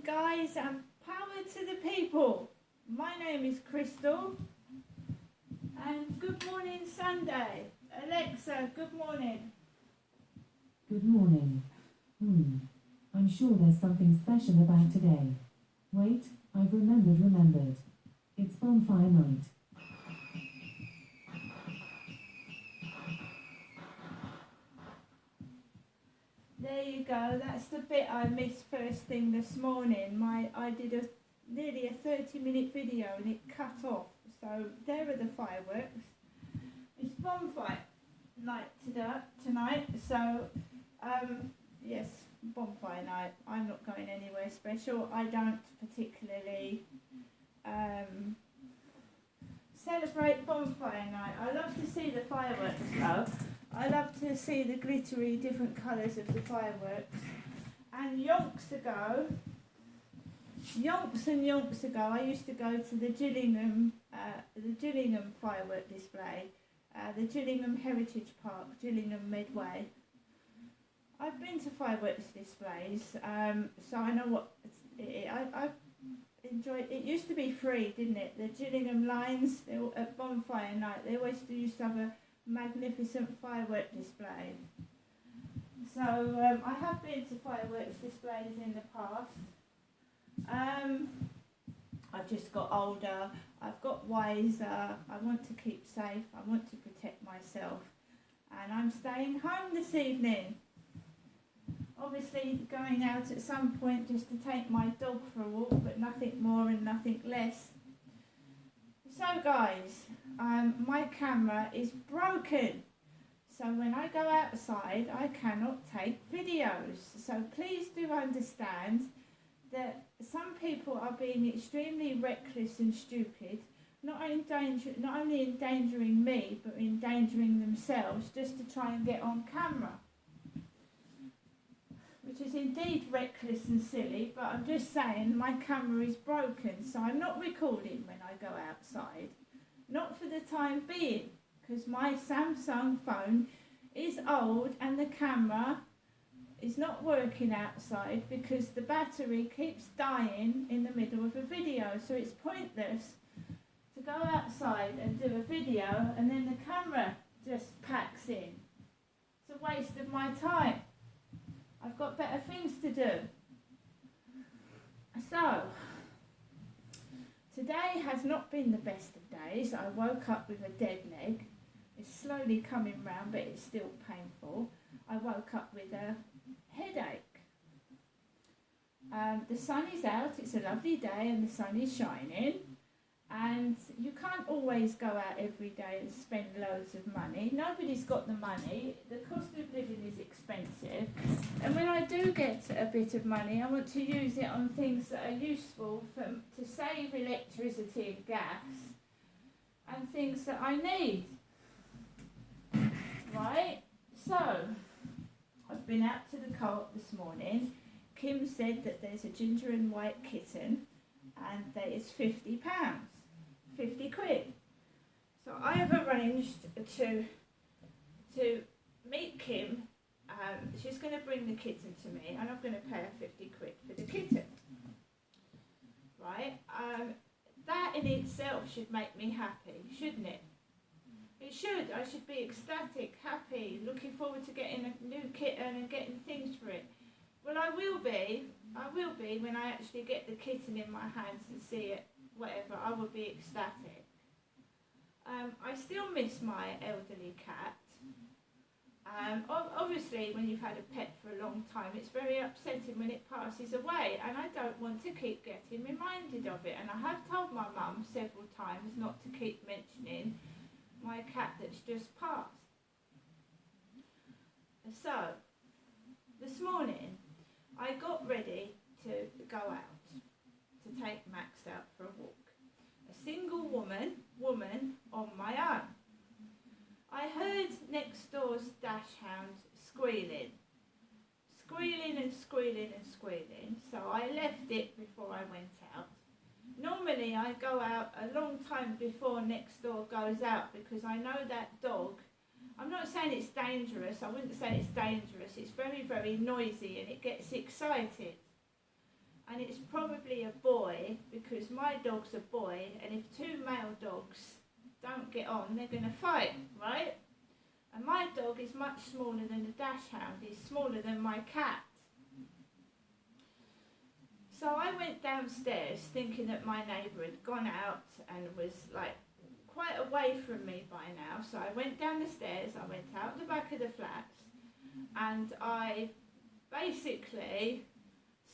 guys, and power to the people. My name is Crystal, and good morning Sunday. Alexa, good morning. Good morning. I'm sure there's something special about today. Wait, I've remembered. It's bonfire night. There you go, that's the bit I missed first thing this morning. I did nearly a 30-minute video and it cut off. So there are the fireworks. It's bonfire night tonight. So yes, bonfire night. I'm not going anywhere special. I don't particularly celebrate bonfire night. I love to see the fireworks though. I love to see the glittery different colours of the fireworks. And yonks and yonks ago, I used to go to the Gillingham firework display, the Gillingham Heritage Park, Gillingham Medway. I've been to fireworks displays, so I know what I've enjoyed. It used to be free, didn't it? The Gillingham lines at bonfire night, they always used to have a magnificent firework display. So I have been to fireworks displays in the past. I've just got older, I've got wiser, I want to keep safe, I want to protect myself, and I'm staying home this evening. Obviously going out at some point just to take my dog for a walk, but nothing more and nothing less. So guys, my camera is broken, so when I go outside I cannot take videos. So please do understand that some people are being extremely reckless and stupid, not only endangering me, but endangering themselves just to try and get on camera. Which is indeed reckless and silly, but I'm just saying my camera is broken, so I'm not recording when I go outside. Not for the time being, because my Samsung phone is old and the camera is not working outside because the battery keeps dying in the middle of a video, so it's pointless to go outside and do a video and then the camera just packs in. It's a waste of my time. I've got better things to do. So, today has not been the best of days. I woke up with a dead leg. It's slowly coming round, but it's still painful. I woke up with a headache. The sun is out, it's a lovely day and the sun is shining. And you can't always go out every day and spend loads of money. Nobody's got the money. The cost of living is expensive. And when I do get a bit of money, I want to use it on things that are useful to save electricity and gas and things that I need. Right? So, I've been out to the co-op this morning. Kim said that there's a ginger and white kitten and that is £50. 50 quid. So I have arranged to meet Kim. She's going to bring the kitten to me and I'm going to pay her 50 quid for the kitten. Right? That in itself should make me happy, shouldn't it? It should. I should be ecstatic, happy, looking forward to getting a new kitten and getting things for it. Well, I will be when I actually get the kitten in my hands and see it, whatever, I will be ecstatic. I still miss my elderly cat. Obviously, when you've had a pet for a long time, it's very upsetting when it passes away, and I don't want to keep getting reminded of it. And I have told my mum several times not to keep mentioning my cat that's just passed. So, this morning, I got ready to go out, to take Max out for a walk. A single woman on my own. I heard next door's dachshund squealing and squealing, so I left it before I went out. Normally I go out a long time before next door goes out because I know that dog. I'm not saying it's dangerous, I wouldn't say it's dangerous, it's very, very noisy and it gets excited. and it's probably a boy because my dog's a boy, and if two male dogs don't get on, they're going to fight, right? And my dog is much smaller than a dachshund. He's smaller than my cat. So I went downstairs thinking that my neighbour had gone out and was like quite away from me by now. So I went down the stairs, I went out the back of the flats, and I basically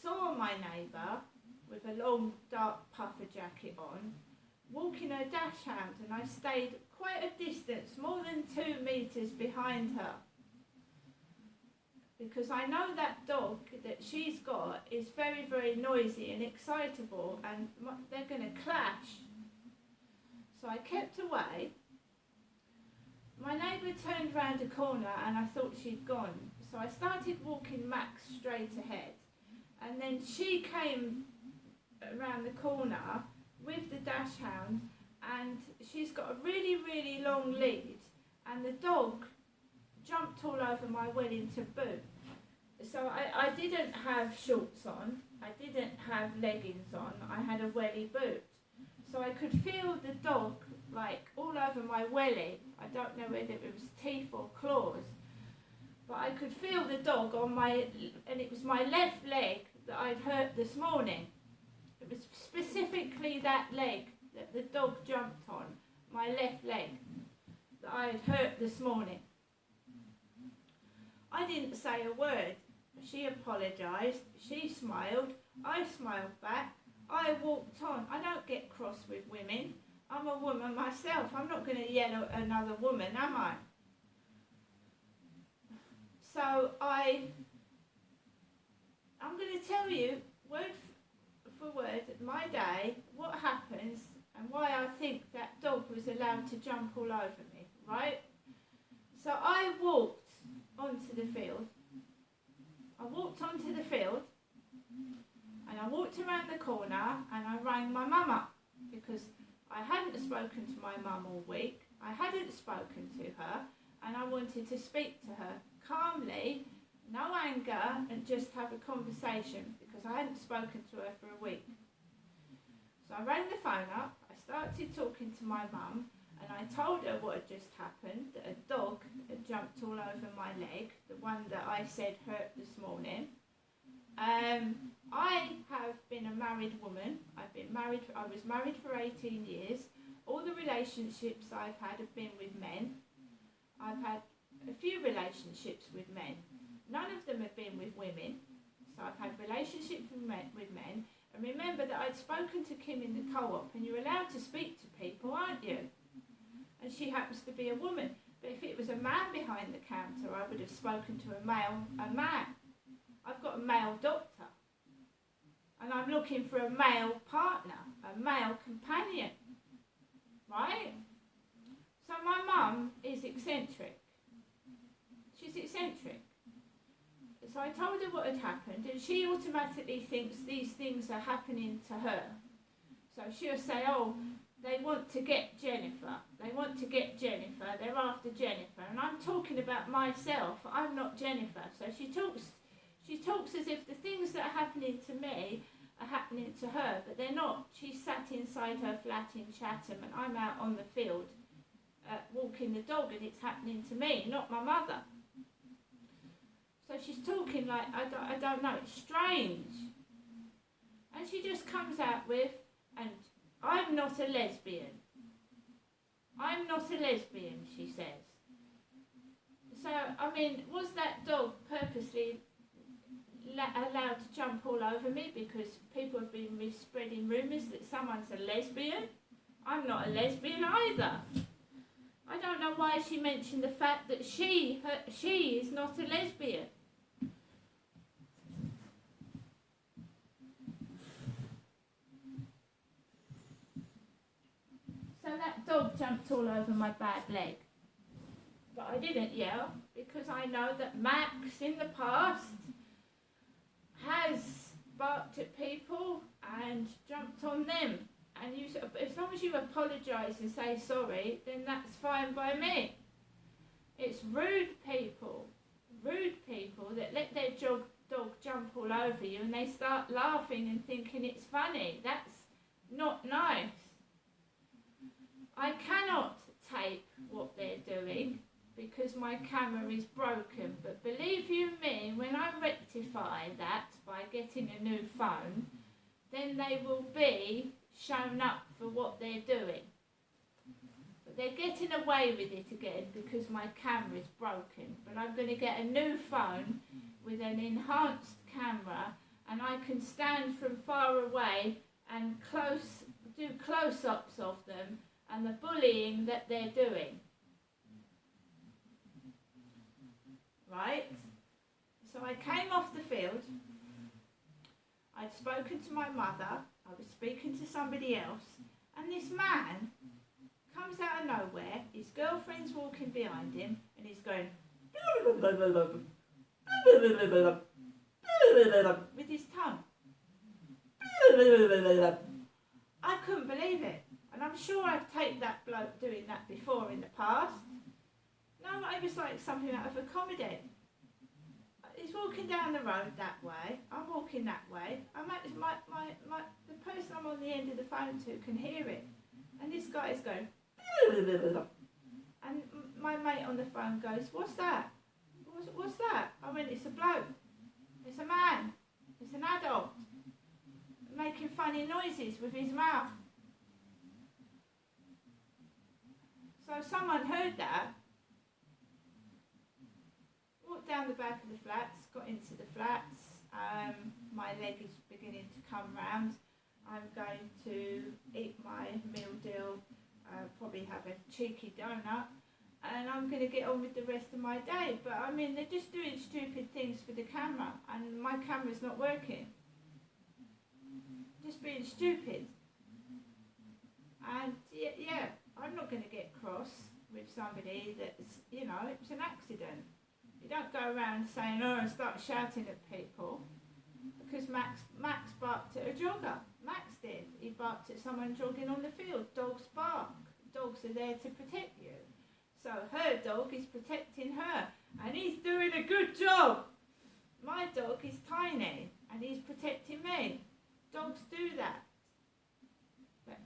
saw my neighbour with a long dark puffer jacket on, walking her dachshund, and I stayed quite a distance, more than 2 metres behind her. Because I know that dog that she's got is very, very noisy and excitable, and they're going to clash. So I kept away. My neighbour turned round a corner and I thought she'd gone. So I started walking Max straight ahead. And then she came around the corner with the dachshund, and she's got a really, really long lead, and the dog jumped all over my Wellington boot. So I didn't have shorts on, I didn't have leggings on, I had a welly boot. So I could feel the dog like all over my welly. I don't know whether it was teeth or claws, but I could feel the dog on my, and it was my left leg that I'd hurt this morning. It was specifically that leg that the dog jumped on, my left leg, that I had hurt this morning. I didn't say a word. She apologised, she smiled, I smiled back, I walked on. I don't get cross with women. I'm a woman myself. I'm not going to yell at another woman, am I? So I'm going to tell you, word for word, my day, what happens, and why I think that dog was allowed to jump all over me, right? So I walked onto the field. And I walked around the corner and I rang my mum up because I hadn't spoken to my mum all week. I hadn't spoken to her, and I wanted to speak to her calmly, no anger, and just have a conversation because I hadn't spoken to her for a week. So I rang the phone up, I started talking to my mum, and I told her what had just happened, that a dog had jumped all over my leg, the one that I said hurt this morning. I have been a married woman. I was married for 18 years. All the relationships I've had have been with men. I've had a few relationships with men. None of them have been with women. So I've had relationships with men. And remember that I'd spoken to Kim in the co-op, and you're allowed to speak to people, aren't you? And she happens to be a woman. But if it was a man behind the counter, I would have spoken to a man. I've got a male doctor. And I'm looking for a male partner, a male companion. Right? So my mum is eccentric. She's eccentric. So I told her what had happened, and she automatically thinks these things are happening to her. So she'll say, oh, they want to get Jennifer. They're after Jennifer. And I'm talking about myself. I'm not Jennifer. So she talks as if the things that are happening to me are happening to her, but they're not. She's sat inside her flat in Chatham, and I'm out on the field walking the dog, and it's happening to me, not my mother. So she's talking like, I don't know, it's strange. And she just comes out with, and I'm not a lesbian. I'm not a lesbian, she says. So, I mean, was that dog purposely allowed to jump all over me because people have been spreading rumours that someone's a lesbian? I'm not a lesbian either. I don't know why she mentioned the fact that she is not a lesbian. So that dog jumped all over my bad leg. But I didn't yell because I know that Max in the past has barked at people and jumped on them. And as long as you apologise and say sorry, then that's fine by me. It's rude people that let their dog jump all over you and they start laughing and thinking it's funny. That's not nice. I cannot tape what they're doing because my camera is broken, but believe you me, when I rectify that by getting a new phone, then they will be shown up for what they're doing. But they're getting away with it again because my camera is broken. But I'm going to get a new phone with an enhanced camera, and I can stand from far away and do close-ups of them and the bullying that they're doing. Right? So I came off the field. I'd spoken to my mother. I was speaking to somebody else. And this man comes out of nowhere. His girlfriend's walking behind him. And he's going... with his tongue. I couldn't believe it. And I'm sure I've taped that bloke doing that before in the past. No, it was like something out of a comedy. He's walking down the road that way. I'm walking that way. The person I'm on the end of the phone to can hear it. And this guy is going... And my mate on the phone goes, "What's that? What's that?" I went, "It's a bloke. It's a man. It's an adult. Making funny noises with his mouth." So someone heard that, walked down the back of the flats, got into the flats. My leg is beginning to come round. I'm going to eat my meal deal, probably have a cheeky donut, and I'm going to get on with the rest of my day. But I mean, they're just doing stupid things for the camera, and my camera's not working. Just being stupid. And yeah, I'm not going to get cross with somebody that's, it was an accident. You don't go around saying, and start shouting at people. Because Max barked at a jogger. Max did. He barked at someone jogging on the field. Dogs bark. Dogs are there to protect you. So her dog is protecting her. And he's doing a good job. My dog is tiny and he's protecting me. Dogs do that. But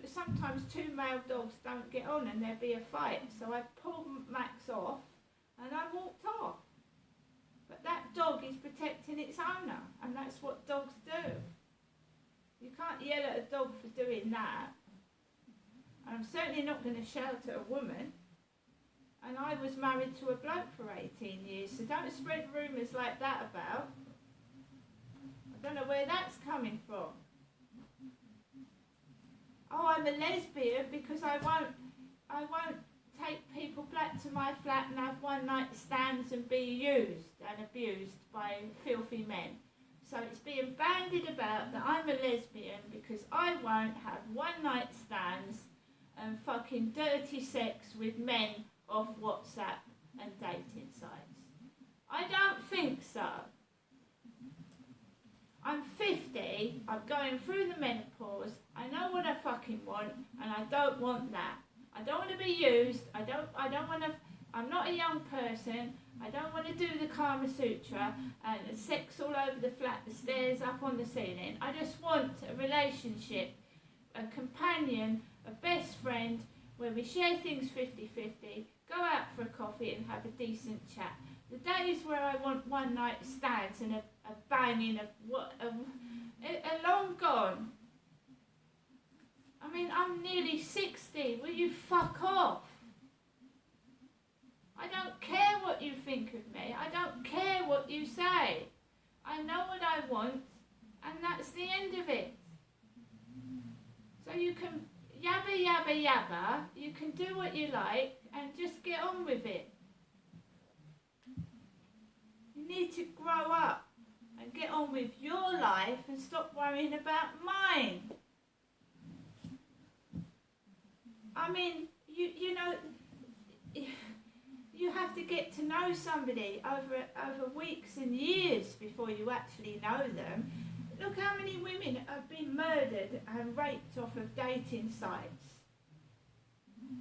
sometimes two male dogs don't get on and there'll be a fight. So I pulled Max off and I walked off. But that dog is protecting its owner, and that's what dogs do. You can't yell at a dog for doing that. And I'm certainly not going to shout at a woman. And I was married to a bloke for 18 years, so don't spread rumours like that about. I don't know where that's coming from. Oh, I'm a lesbian because I won't take people back to my flat and have one night stands and be used and abused by filthy men. So it's being bandied about that I'm a lesbian because I won't have one night stands and fucking dirty sex with men off WhatsApp and dating sites. I don't think so. I'm 50, I'm going through the menopause, I know what I fucking want, and I don't want that. I don't want to be used, I don't want to, I'm not a young person, I don't want to do the Kama Sutra and sex all over the flat, the stairs, up on the ceiling. I just want a relationship, a companion, a best friend, where we share things 50-50, go out for a coffee and have a decent chat. The days where I want one night stands and a banging are long gone. I mean, I'm nearly 60. Will you fuck off? I don't care what you think of me. I don't care what you say. I know what I want, and that's the end of it. So you can yabba, yabba, yabba. You can do what you like and just get on with it. You need to grow up and get on with your life and stop worrying about mine. I mean, you know, you have to get to know somebody over weeks and years before you actually know them. Look how many women have been murdered and raped off of dating sites.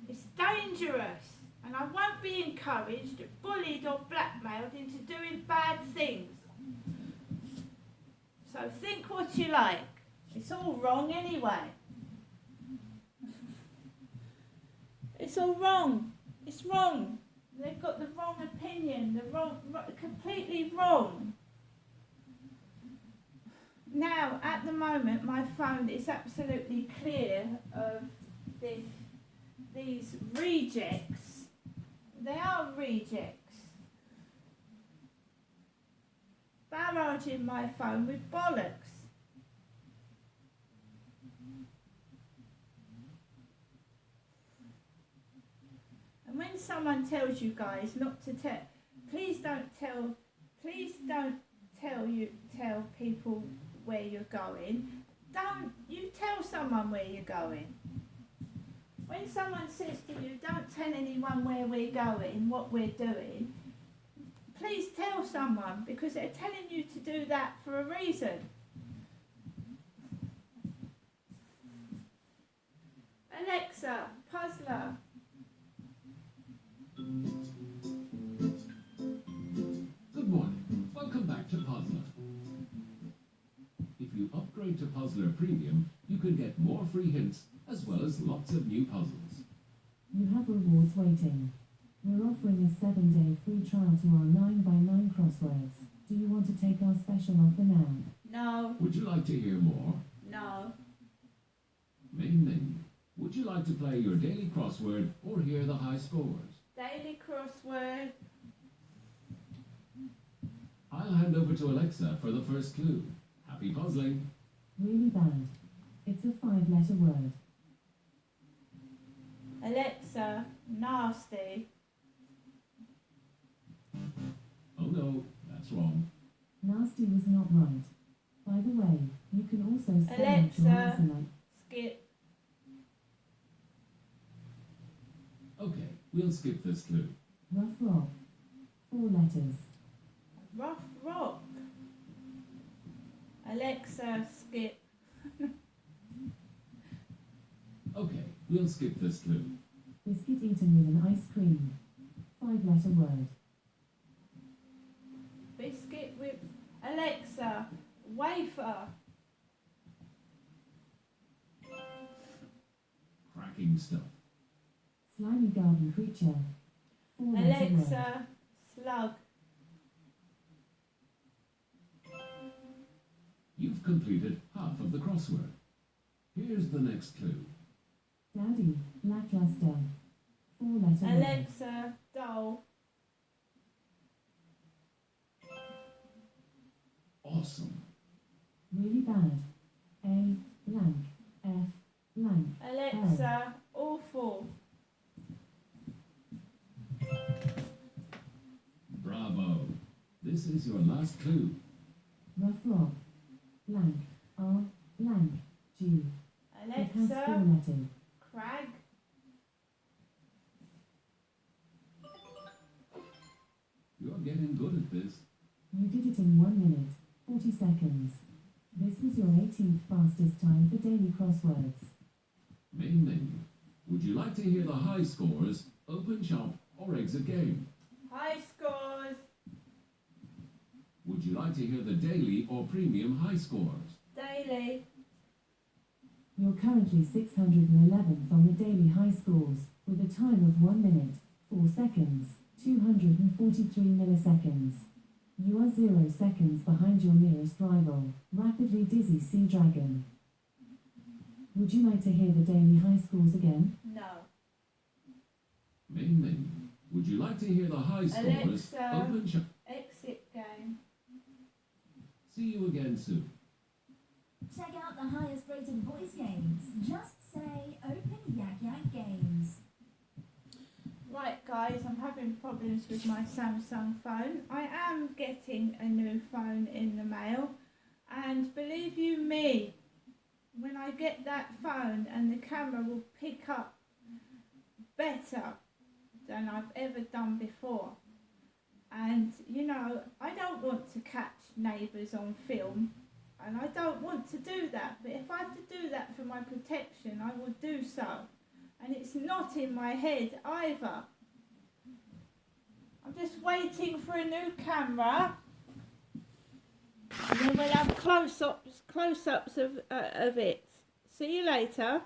It's dangerous, And I won't be encouraged, bullied or blackmailed into doing bad things. So think what you like. It's all wrong anyway. It's all wrong. It's wrong. They've got the wrong opinion, completely wrong. Now, at the moment, my phone is absolutely clear of these rejects. They are rejects. Barraging my phone with bollocks. And when someone tells you guys not to please don't tell people where you're going. Don't you tell someone where you're going. When someone says to you, don't tell anyone where we're going, what we're doing, please tell someone, because they're telling you to do that for a reason. Alexa, puzzler. Good morning. Welcome back to Puzzler. If you upgrade to Puzzler Premium, you can get more free hints as well as lots of new puzzles. You have rewards waiting. We're offering a 7-day free trial to our 9x9 crosswords. Do you want to take our special offer now? No. Would you like to hear more? No. Main menu. Would you like to play your daily crossword or hear the high scores? Daily crossword. I'll hand over to Alexa for the first clue. Happy puzzling. Really bad. It's a 5-letter word. Alexa, nasty. Oh no, that's wrong. Nasty was not right. By the way, you can also spell out Alexa. your answer like Skip. Okay, we'll skip this clue. rough rock. 4 letters. Rough rock. Alexa, skip. Okay, we'll skip this clue. Biscuit eaten with an ice cream. 5-letter word. Biscuit with Alexa, wafer. Cracking stuff. Slimy garden creature. 4-letter word. Alexa, slug. You've completed half of the crossword. Here's the next clue. Dowdy. Lackluster. 4-letter word. Alexa, doll. Awesome. Really bad. A blank. F blank. Alexa, awful. Bravo. This is your last clue. Rough rock. Blank. R blank. G. It has 4 Alexa, letters. crag. You're getting good at this. You did it in 1 minute, 40 seconds. This was your 18th fastest time for daily crosswords. Main menu. Would you like to hear the high scores, open shop, or exit game? High scores. Would you like to hear the daily or premium high scores? Daily. You're currently 611th on the daily high scores, with a time of 1 minute, 4 seconds, 243 milliseconds. You are 0 seconds behind your nearest rival, Rapidly Dizzy Sea Dragon. Would you like to hear the daily high scores again? No. Main menu. Would you like to hear the high scores, Alexa. open shop? Exit game. See you again soon. Check out the highest rated voice games. Just say Open Yak Yak Games. Right guys, I'm having problems with my Samsung phone. I am getting a new phone in the mail, and believe you me, when I get that phone and the camera will pick up better than I've ever done before. And you know, I don't want to catch neighbours on film, and I don't want to do that, but if I have to do that for my protection, I will do so. And it's not in my head either. I'm just waiting for a new camera. And then we'll have close-ups of it. See you later.